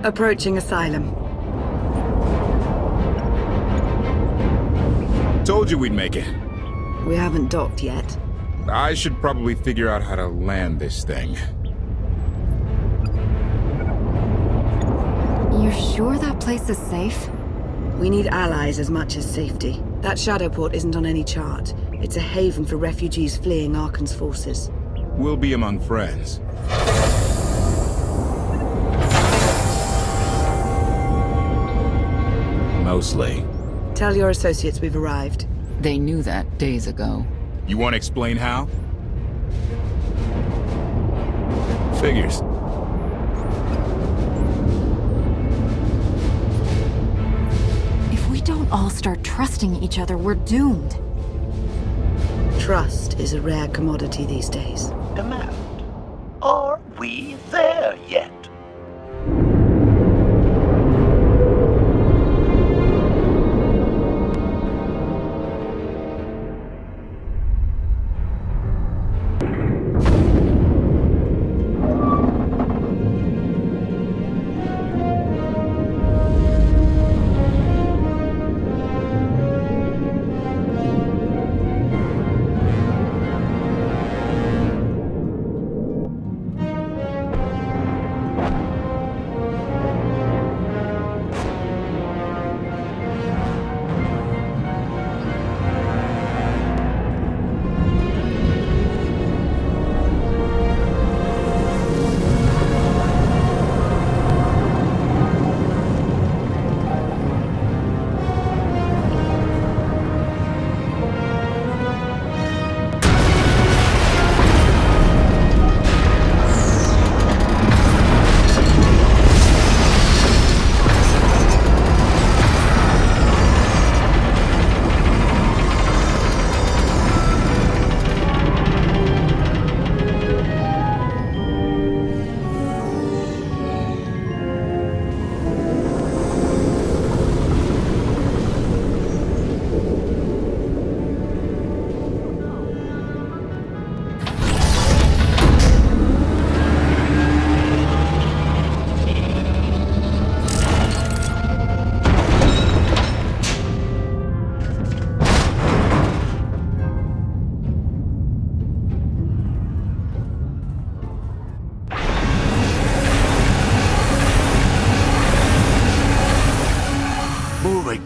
Approaching Asylum. Told you we'd make it. We haven't docked yet. I should probably figure out how to land this thing. You're sure that place is safe? We need allies as much as safety. That Shadowport isn't on any chart. It's a haven for refugees fleeing Arkan's forces. We'll be among friends. Mostly. Tell your associates we've arrived. They knew that days ago. You want to explain how? Figures. If we don't all start trusting each other, we're doomed. Trust is a rare commodity these days. Demand. Are we there yet?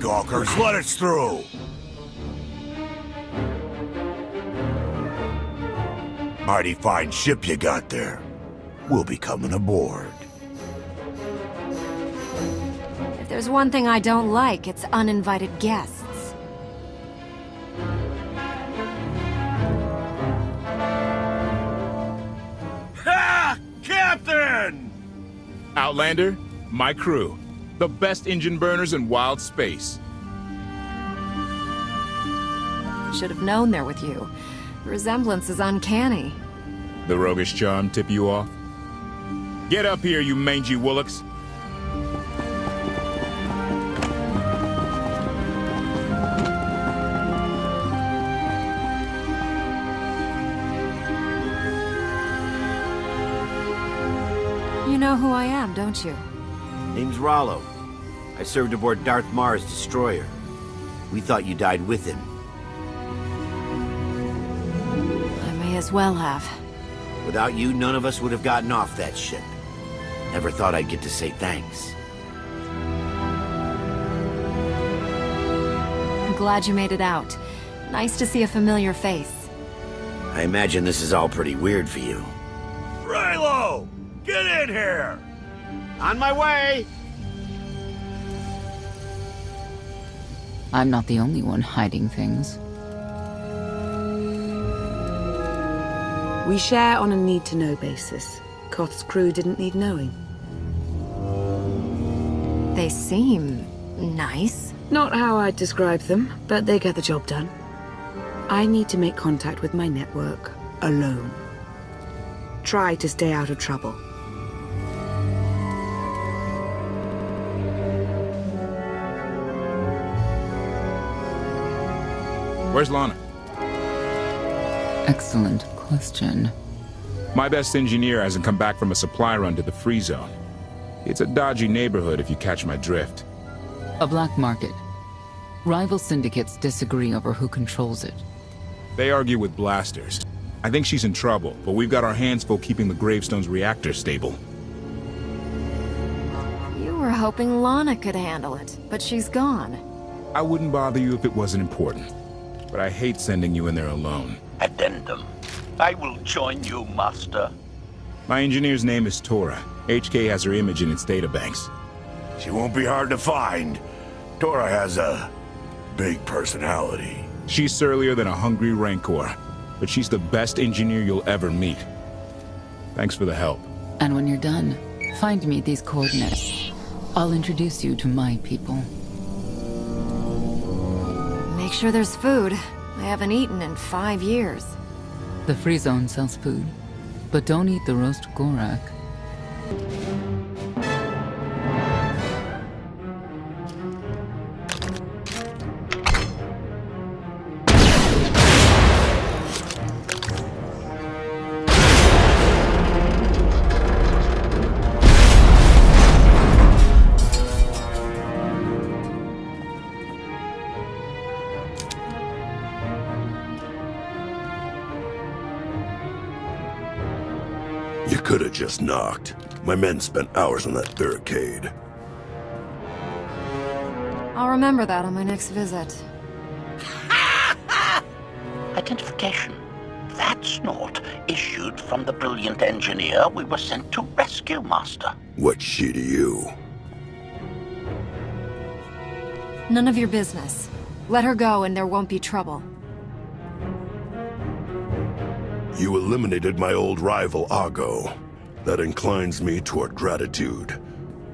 Gawkers, let us through! Mighty fine ship you got there. We'll be coming aboard. If there's one thing I don't like, it's uninvited guests. Ha! Captain! Outlander, my crew. The best engine burners in wild space. Should have known they're with you. The resemblance is uncanny. The roguish charm tip you off? Get up here, you mangy woolocks. You know who I am, don't you? Name's Rollo. I served aboard Darth Marr's destroyer. We thought you died with him. I may as well have. Without you, none of us would have gotten off that ship. Never thought I'd get to say thanks. I'm glad you made it out. Nice to see a familiar face. I imagine this is all pretty weird for you. Raylo! Get in here! On my way! I'm not the only one hiding things. We share on a need-to-know basis. Koth's crew didn't need knowing. They seem nice. Not how I'd describe them, but they get the job done. I need to make contact with my network, alone. Try to stay out of trouble. Where's Lana? Excellent question. My best engineer hasn't come back from a supply run to the free zone. It's a dodgy neighborhood if you catch my drift. A black market. Rival syndicates disagree over who controls it. They argue with blasters. I think she's in trouble, but we've got our hands full keeping the Gravestone's reactor stable. You were hoping Lana could handle it, but she's gone. I wouldn't bother you if it wasn't important, but I hate sending you in there alone. Addendum. I will join you, Master. My engineer's name is Tora. HK has her image in its databanks. She won't be hard to find. Tora has a big personality. She's surlier than a hungry rancor, but she's the best engineer you'll ever meet. Thanks for the help. And when you're done, find me these coordinates. I'll introduce you to my people. Make sure there's food. I haven't eaten in 5 years. The free zone sells food, but don't eat the roast Gorak. You could have just knocked. My men spent hours on that barricade. I'll remember that on my next visit. Identification. That's not issued from the brilliant engineer we were sent to rescue, Master. What's she to you? None of your business. Let her go and there won't be trouble. You eliminated my old rival, Argo. That inclines me toward gratitude.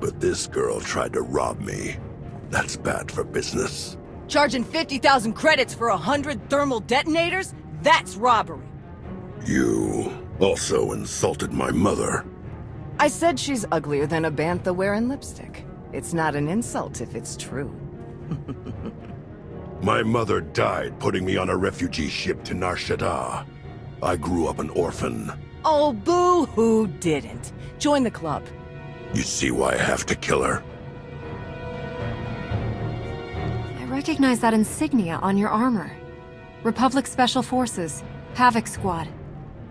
But this girl tried to rob me. That's bad for business. Charging 50,000 credits for 100 thermal detonators? That's robbery. You also insulted my mother. I said she's uglier than a bantha wearing lipstick. It's not an insult if it's true. My mother died putting me on a refugee ship to Nar Shaddaa. I grew up an orphan. Oh, boo-hoo didn't. Join the club. You see why I have to kill her? I recognize that insignia on your armor. Republic Special Forces, Havoc Squad.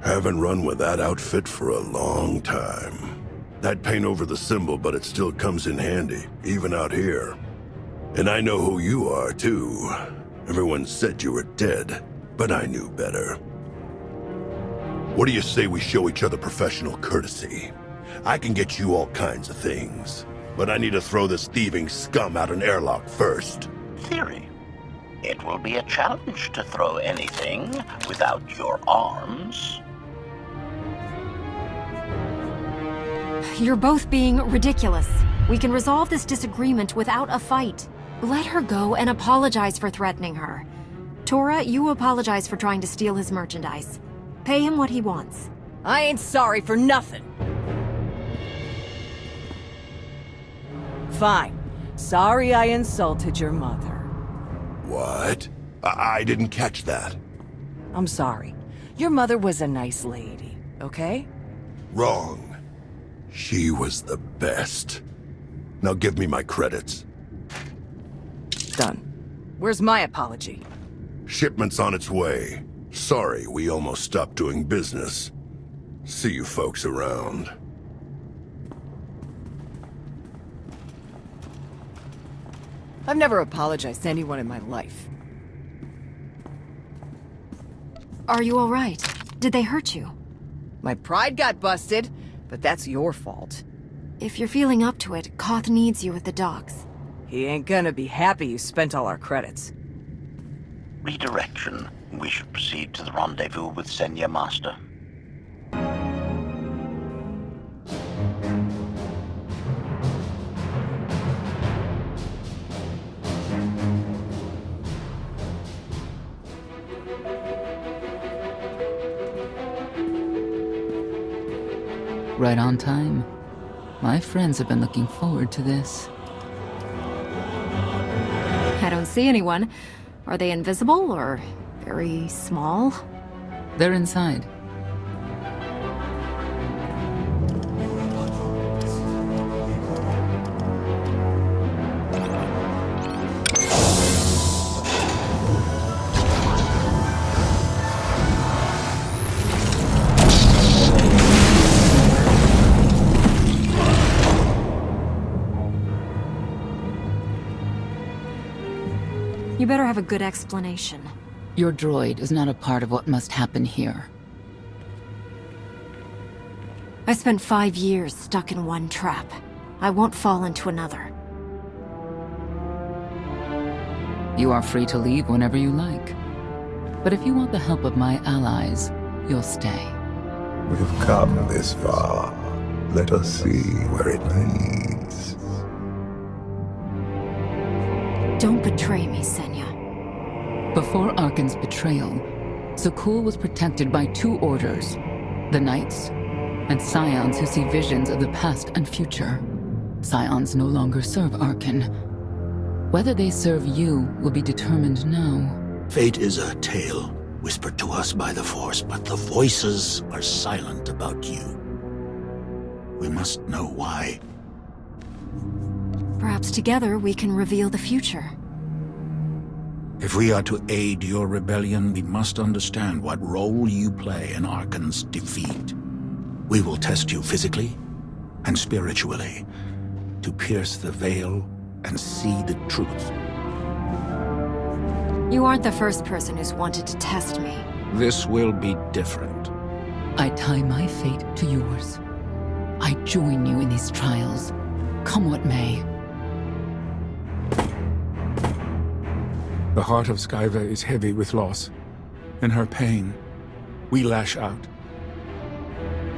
Haven't run with that outfit for a long time. I'd paint over the symbol, but it still comes in handy, even out here. And I know who you are, too. Everyone said you were dead, but I knew better. What do you say we show each other professional courtesy? I can get you all kinds of things, but I need to throw this thieving scum out an airlock first. Theory. It will be a challenge to throw anything without your arms. You're both being ridiculous. We can resolve this disagreement without a fight. Let her go and apologize for threatening her. Tora, you apologize for trying to steal his merchandise. Pay him what he wants. I ain't sorry for nothing. Fine. Sorry I insulted your mother. What? I didn't catch that. I'm sorry. Your mother was a nice lady, okay? Wrong. She was the best. Now give me my credits. Done. Where's my apology? Shipment's on its way. Sorry, we almost stopped doing business. See you folks around. I've never apologized to anyone in my life. Are you all right? Did they hurt you? My pride got busted, but that's your fault. If you're feeling up to it, Koth needs you at the docks. He ain't gonna be happy you spent all our credits. Redirection. We should proceed to the rendezvous with Senya, Master. Right on time. My friends have been looking forward to this. I don't see anyone. Are they invisible or very small? They're inside. You better have a good explanation. Your droid is not a part of what must happen here. I spent 5 years stuck in one trap. I won't fall into another. You are free to leave whenever you like. But if you want the help of my allies, you'll stay. We've come this far. Let us see where it leads. Don't betray me, Senya. Before Arkan's betrayal, Zakul was protected by 2 orders. The Knights, and Scions who see visions of the past and future. Scions no longer serve Arkan. Whether they serve you will be determined now. Fate is a tale whispered to us by the Force, but the voices are silent about you. We must know why. Perhaps together we can reveal the future. If we are to aid your rebellion, we must understand what role you play in Arkan's defeat. We will test you physically and spiritually to pierce the veil and see the truth. You aren't the first person who's wanted to test me. This will be different. I tie my fate to yours. I join you in these trials, come what may. The heart of Skiva is heavy with loss. In her pain, we lash out.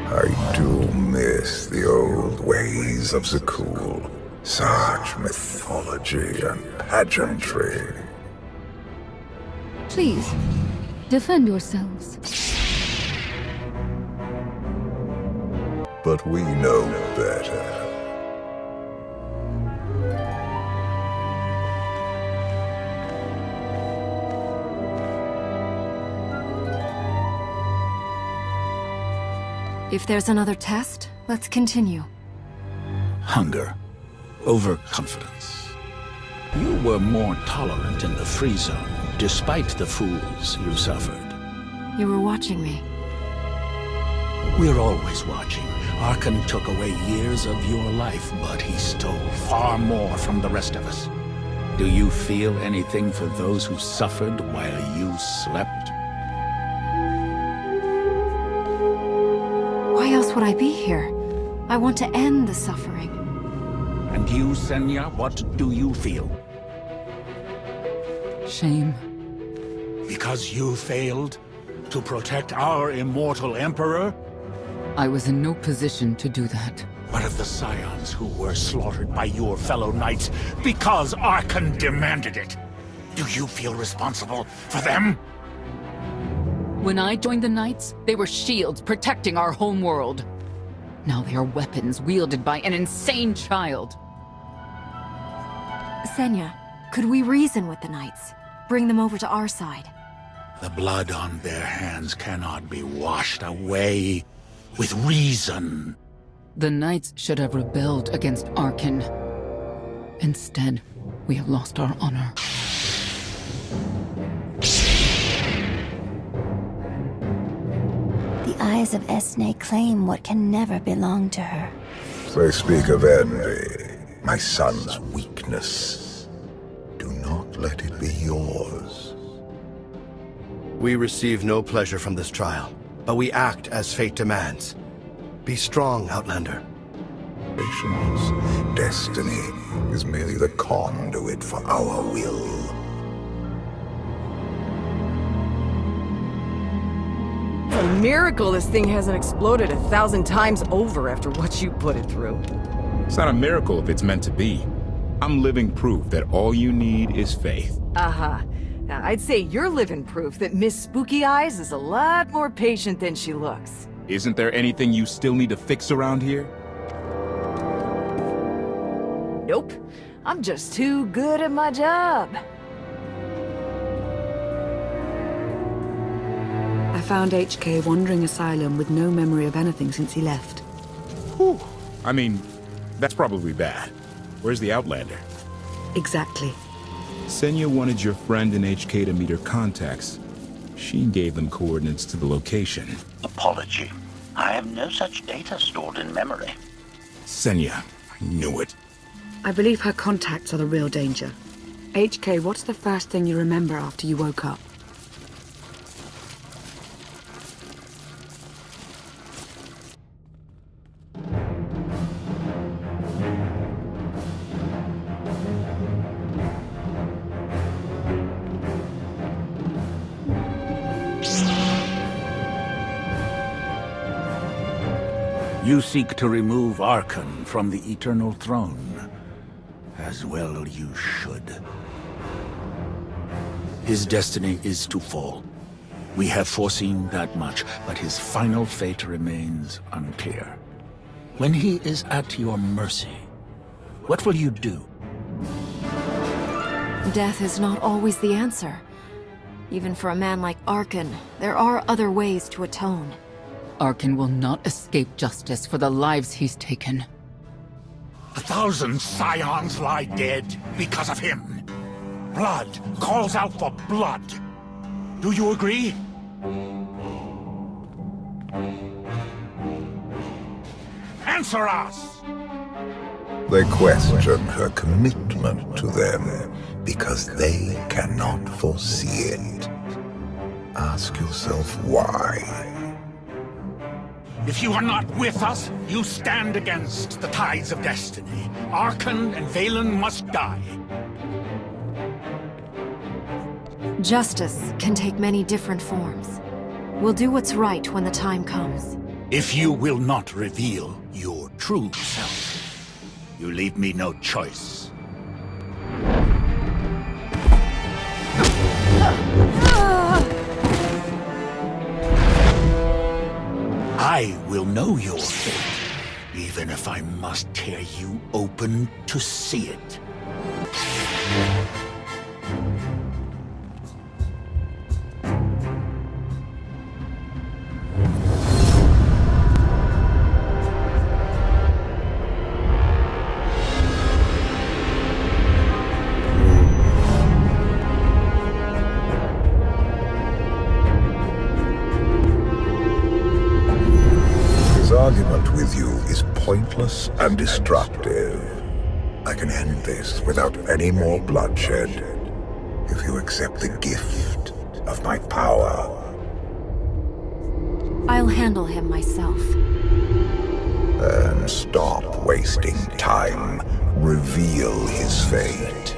I do miss the old ways of Zakul. Such mythology and pageantry. Please, defend yourselves. But we know better. If there's another test, let's continue. Hunger. Overconfidence. You were more tolerant in the free zone, despite the fools you suffered. You were watching me. We're always watching. Arkan took away years of your life, but he stole far more from the rest of us. Do you feel anything for those who suffered while you slept? Why else would I be here? I want to end the suffering. And you, Senya, what do you feel? Shame. Because you failed to protect our immortal Emperor? I was in no position to do that. What of the Scions who were slaughtered by your fellow Knights because Arkan demanded it? Do you feel responsible for them? When I joined the Knights, they were shields protecting our home world. Now they are weapons wielded by an insane child. Senya, could we reason with the Knights? Bring them over to our side. The blood on their hands cannot be washed away with reason. The Knights should have rebelled against Arkan. Instead, we have lost our honor. The eyes of Esne claim what can never belong to her. They speak of envy, my son's weakness. Do not let it be yours. We receive no pleasure from this trial, but we act as fate demands. Be strong, Outlander. Patience, destiny is merely the conduit for our will. It's a miracle this thing hasn't exploded 1,000 times over after what you put it through. It's not a miracle if it's meant to be. I'm living proof that all you need is faith. Uh-huh. Now, I'd say you're living proof that Miss Spooky Eyes is a lot more patient than she looks. Isn't there anything you still need to fix around here? Nope. I'm just too good at my job. I found HK wandering Asylum with no memory of anything since he left. Whew. I mean, that's probably bad. Where's the Outlander? Exactly. Senya wanted your friend and HK to meet her contacts. She gave them coordinates to the location. Apology. I have no such data stored in memory. Senya, I knew it. I believe her contacts are the real danger. HK, what's the first thing you remember after you woke up? You seek to remove Archon from the Eternal Throne. As well you should. His destiny is to fall. We have foreseen that much, but his final fate remains unclear. When he is at your mercy, what will you do? Death is not always the answer. Even for a man like Archon, there are other ways to atone. Archon will not escape justice for the lives he's taken. 1,000 Scions lie dead because of him. Blood calls out for blood. Do you agree? Answer us! They question her commitment to them because they cannot foresee it. Ask yourself why. If you are not with us, you stand against the tides of destiny. Archon and Valen must die. Justice can take many different forms. We'll do what's right when the time comes. If you will not reveal your true self, you leave me no choice. I will know your fate, even if I must tear you open to see it. Argument with you is pointless and destructive. I can end this without any more bloodshed if you accept the gift of my power. I'll handle him myself. Then stop wasting time. Reveal his fate.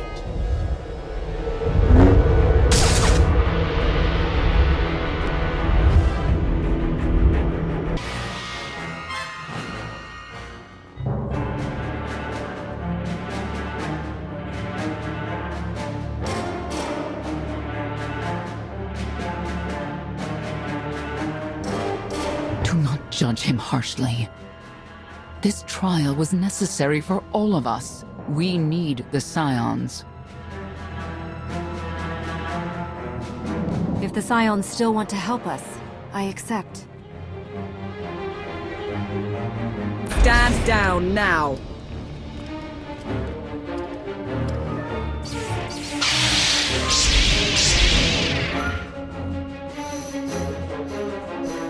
Judge him harshly. This trial was necessary for all of us. We need the Scions. If the Scions still want to help us, I accept. Stand down now.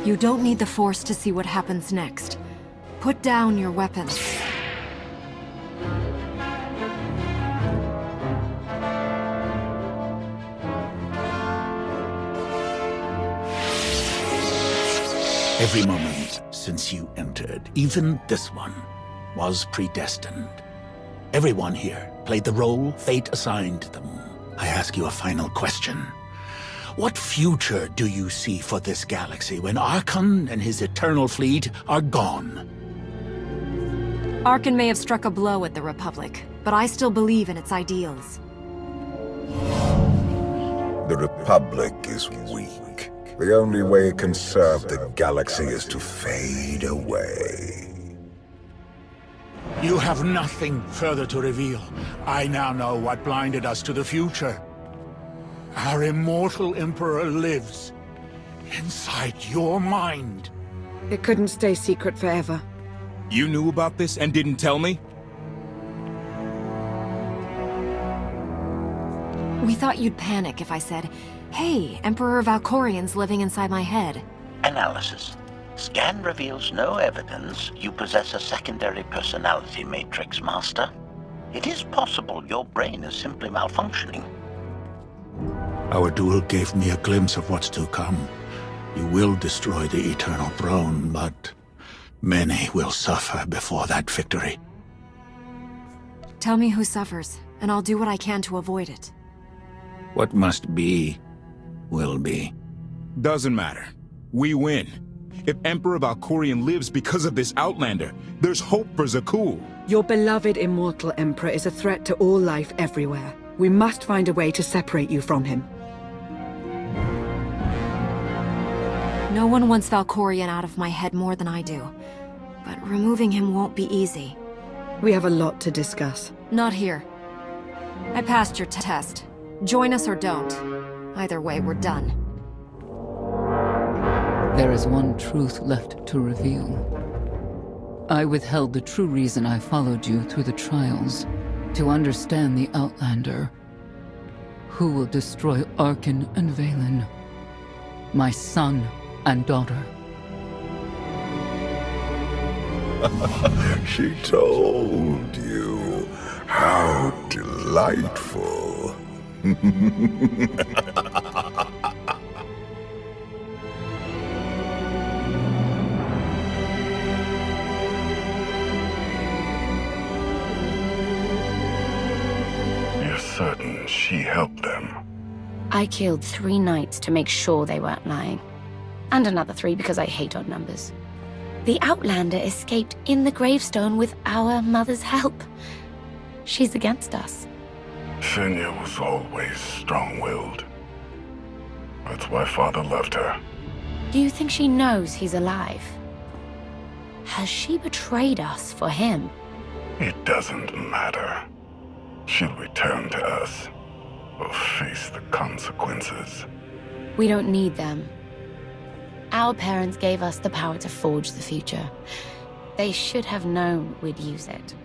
You don't need the Force to see what happens next. Put down your weapons. Every moment since you entered, even this one, was predestined. Everyone here played the role fate assigned them. I ask you a final question. What future do you see for this galaxy when Archon and his eternal fleet are gone? Archon may have struck a blow at the Republic, but I still believe in its ideals. The Republic is weak. The only way it can serve the galaxy is to fade away. You have nothing further to reveal. I now know what blinded us to the future. Our immortal Emperor lives inside your mind. It couldn't stay secret forever. You knew about this and didn't tell me? We thought you'd panic if I said, "Hey, Emperor Valkorian's living inside my head." Analysis. Scan reveals no evidence you possess a secondary personality matrix, Master. It is possible your brain is simply malfunctioning. Our duel gave me a glimpse of what's to come. You will destroy the Eternal Throne, but many will suffer before that victory. Tell me who suffers, and I'll do what I can to avoid it. What must be, will be. Doesn't matter. We win. If Emperor Valkorion lives because of this Outlander, there's hope for Zakul. Your beloved immortal Emperor is a threat to all life everywhere. We must find a way to separate you from him. No one wants Valkorion out of my head more than I do. But removing him won't be easy. We have a lot to discuss. Not here. I passed your test. Join us or don't. Either way, we're done. There is one truth left to reveal. I withheld the true reason I followed you through the trials, to understand the Outlander, who will destroy Arkan and Valen, my son and daughter. She told you. How delightful. You're certain she helped them? I killed 3 knights to make sure they weren't lying. And another 3 because I hate odd numbers. The Outlander escaped in the gravestone with our mother's help. She's against us. Senya was always strong-willed. That's why Father loved her. Do you think she knows he's alive? Has she betrayed us for him? It doesn't matter. She'll return to us, or face the consequences. We don't need them. Our parents gave us the power to forge the future. They should have known we'd use it.